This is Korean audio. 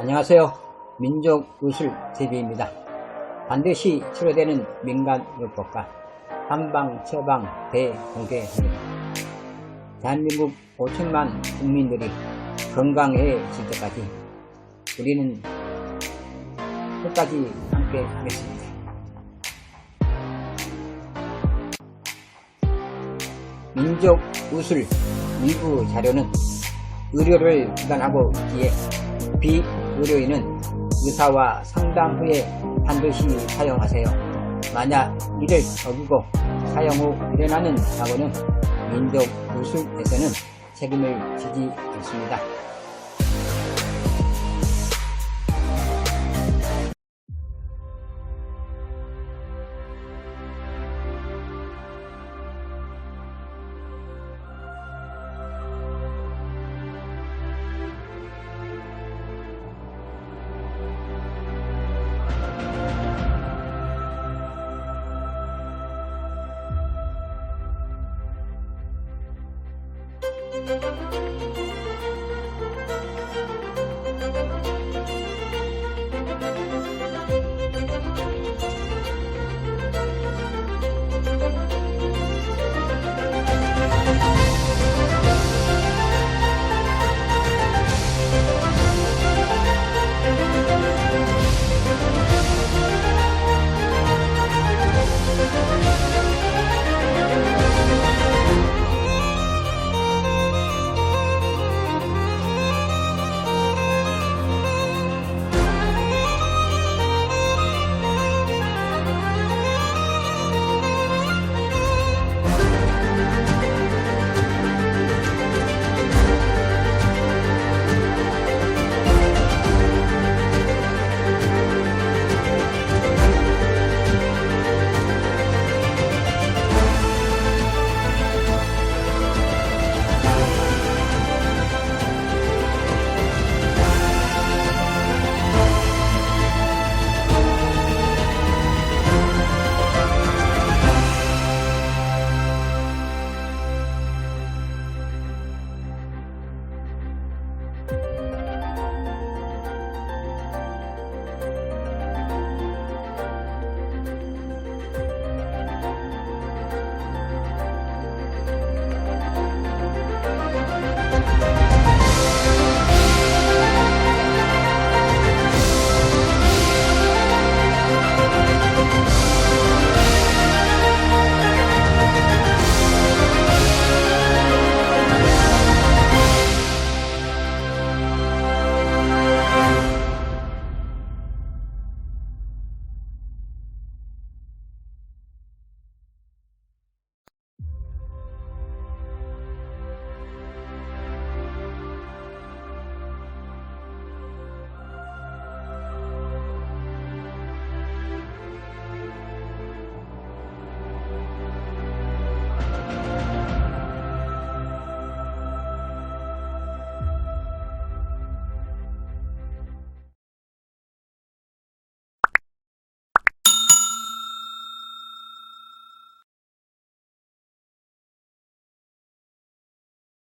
안녕하세요. 민족의술 TV입니다. 반드시 치료되는 민간요법과 한방, 처방 대공개합니다. 대한민국 5천만 국민들이 건강해질 때까지 우리는 끝까지 함께 하겠습니다. 민족의술 일부 자료는 의료를 기관하고 있기에 비의료인은 의사와 상담 후에 반드시 사용하세요. 만약 이를 어기고 사용 후 일어나는 사고는 민족의술에서는 책임을 지지 않습니다.